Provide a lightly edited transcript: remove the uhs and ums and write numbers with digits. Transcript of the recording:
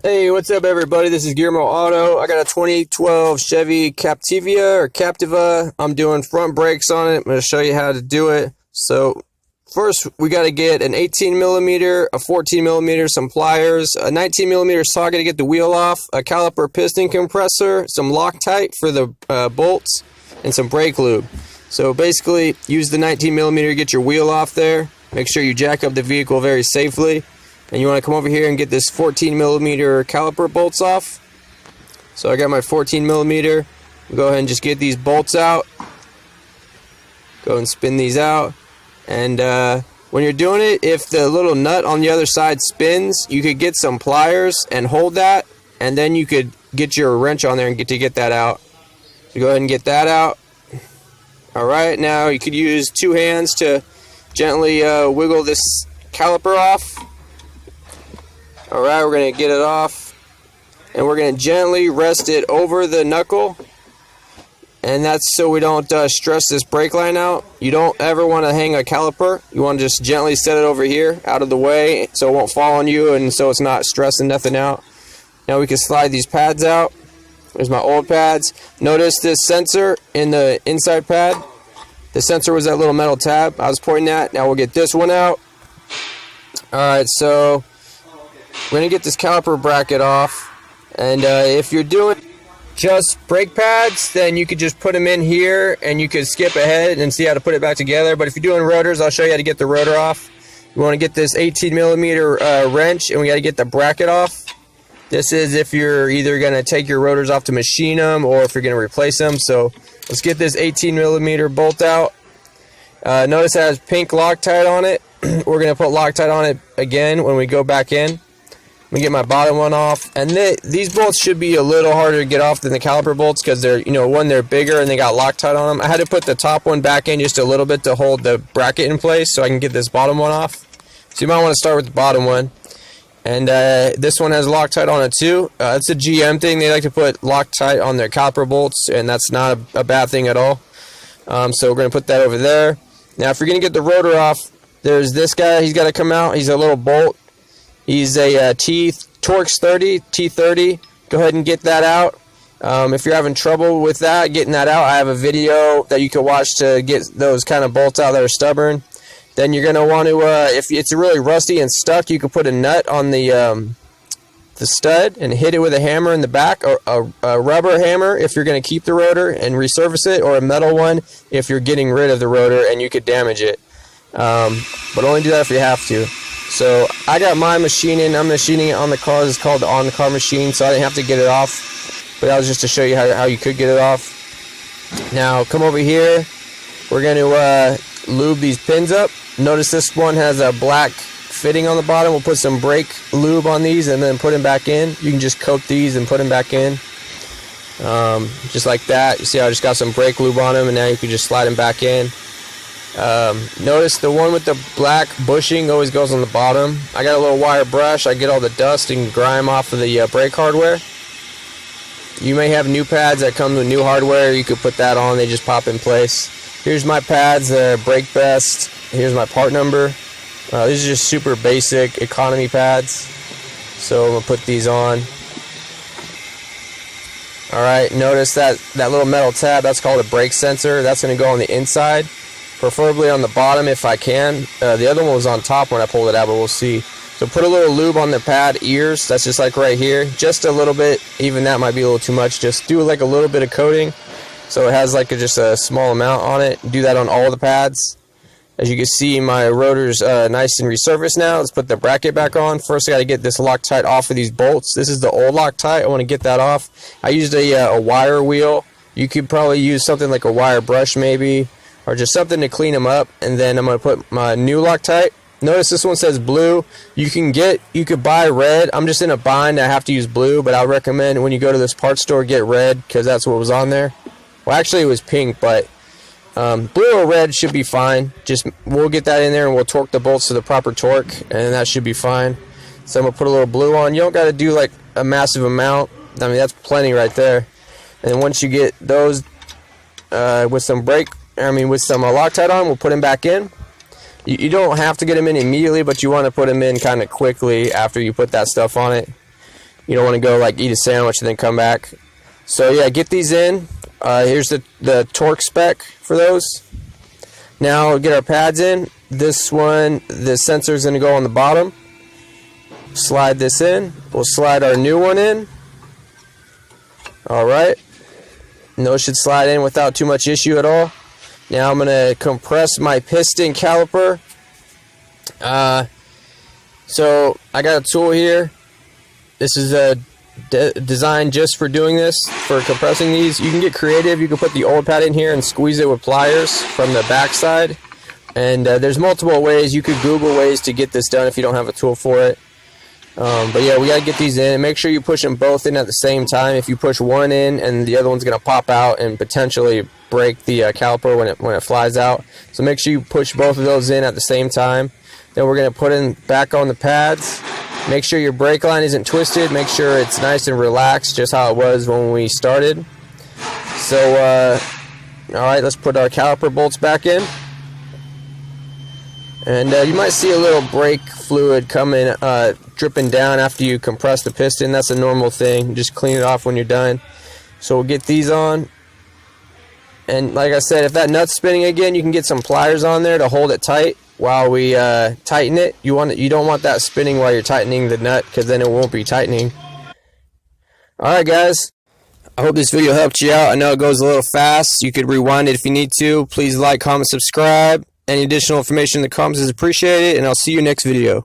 Hey, what's up everybody? This is gearmoauto. I got a 2012 Chevy Captiva. I'm doing front brakes on it. I'm going to show you how to do it. So first we got to get an 18mm, a 14mm, some pliers, a 19mm socket to get the wheel off, a caliper piston compressor, some Loctite for the bolts, and some brake lube. So basically use the 19mm to get your wheel off there. Make sure you jack up the vehicle very safely. And you want to come over here and get this 14mm caliper bolts off. So I got my 14mm. Go ahead and just get these bolts out. Go and spin these out. And when you're doing it, if the little nut on the other side spins, you could get some pliers and hold that. And then you could get your wrench on there and get that out. So go ahead and get that out. Alright, now you could use two hands to gently wiggle this caliper off. Alright, we're going to get it off, and we're going to gently rest it over the knuckle, and that's so we don't stress this brake line out. You don't ever want to hang a caliper. You want to just gently set it over here, out of the way, so it won't fall on you, and so it's not stressing nothing out. Now we can slide these pads out. There's my old pads. Notice this sensor in the inside pad. The sensor was that little metal tab I was pointing at. Now we'll get this one out. Alright, so we're going to get this caliper bracket off, and if you're doing just brake pads, then you could just put them in here and you could skip ahead and see how to put it back together. But if you're doing rotors, I'll show you how to get the rotor off. You want to get this 18mm wrench, and we got to get the bracket off. This is if you're either going to take your rotors off to machine them or if you're going to replace them. So let's get this 18mm bolt out. Notice it has pink Loctite on it. We're going to put Loctite on it again when we go back in. Let me get my bottom one off, and these bolts should be a little harder to get off than the caliper bolts because they're, they're bigger and they got Loctite on them. I had to put the top one back in just a little bit to hold the bracket in place so I can get this bottom one off. So you might want to start with the bottom one, and this one has Loctite on it too. It's a GM thing. They like to put Loctite on their caliper bolts, and that's not a bad thing at all. So we're going to put that over there. Now if you're going to get the rotor off, there's this guy. He's got to come out. He's a little bolt. He's a Torx 30, T30. Go ahead and get that out. If you're having trouble with that, getting that out, I have a video that you can watch to get those kind of bolts out that are stubborn. Then you're going to want to, if it's really rusty and stuck, you can put a nut on the stud and hit it with a hammer in the back, or a rubber hammer if you're going to keep the rotor and resurface it, or a metal one if you're getting rid of the rotor and you could damage it. But only do that if you have to. So I got my machining. I'm machining it on the car. It's called the on-the-car machine, so I didn't have to get it off. But that was just to show you how you could get it off. Now come over here. We're going to lube these pins up. Notice this one has a black fitting on the bottom. We'll put some brake lube on these and then put them back in. You can just coat these and put them back in. Just like that. You see how I just got some brake lube on them, and now you can just slide them back in. Notice the one with the black bushing always goes on the bottom. I got a little wire brush. I get all the dust and grime off of the brake hardware. You may have new pads that come with new hardware. You could put that on. They just pop in place. Here's my pads. They're BRIGHTEST. Here's my part number. These are just super basic economy pads. So I'm going to put these on. Alright, notice that little metal tab. That's called a brake sensor. That's going to go on the inside. Preferably on the bottom if I can. The other one was on top when I pulled it out, but we'll see. So put a little lube on the pad ears. That's just like right here. Just a little bit. Even that might be a little too much. Just do like a little bit of coating. So it has like just a small amount on it. Do that on all the pads. As you can see, my rotor's nice and resurfaced now. Let's put the bracket back on. First I got to get this Loctite off of these bolts. This is the old Loctite. I want to get that off. I used a wire wheel. You could probably use something like a wire brush maybe, or just something to clean them up. And then I'm going to put my new Loctite. Notice this one says blue. You could buy red. I'm just in a bind. I have to use blue, but I would recommend when you go to this parts store, get red, because that's what was on there. Well, actually it was pink, but blue or red should be fine. We'll get that in there and we'll torque the bolts to the proper torque, and that should be fine. So I'm going to put a little blue on. You don't got to do like a massive amount. I mean, that's plenty right there. And then once you get those with some Loctite on, we'll put them back in. You don't have to get them in immediately, but you want to put them in kind of quickly after you put that stuff on it. You don't want to go like eat a sandwich and then come back. So yeah, get these in. Here's the torque spec for those. Now we'll get our pads in. This one, the sensor is going to go on the bottom. Slide this in. We'll slide our new one in. Alright. And those should slide in without too much issue at all. Now I'm going to compress my piston caliper. So I got a tool here. This is designed just for doing this, for compressing these. You can get creative. You can put the old pad in here and squeeze it with pliers from the back side. And there's multiple ways. You could Google ways to get this done if you don't have a tool for it. But yeah, we got to get these in. Make sure you push them both in at the same time. If you push one in and the other one's going to pop out and potentially break the caliper when it flies out. So make sure you push both of those in at the same time. Then we're going to put in back on the pads. Make sure your brake line isn't twisted. Make sure it's nice and relaxed, just how it was when we started. So, alright, let's put our caliper bolts back in. And you might see a little brake fluid coming, dripping down after you compress the piston. That's a normal thing. Just clean it off when you're done. So we'll get these on. And like I said, if that nut's spinning again, you can get some pliers on there to hold it tight while we tighten it. You don't want that spinning while you're tightening the nut, because then it won't be tightening. Alright guys, I hope this video helped you out. I know it goes a little fast. You could rewind it if you need to. Please like, comment, subscribe. Any additional information in the comments is appreciated, and I'll see you next video.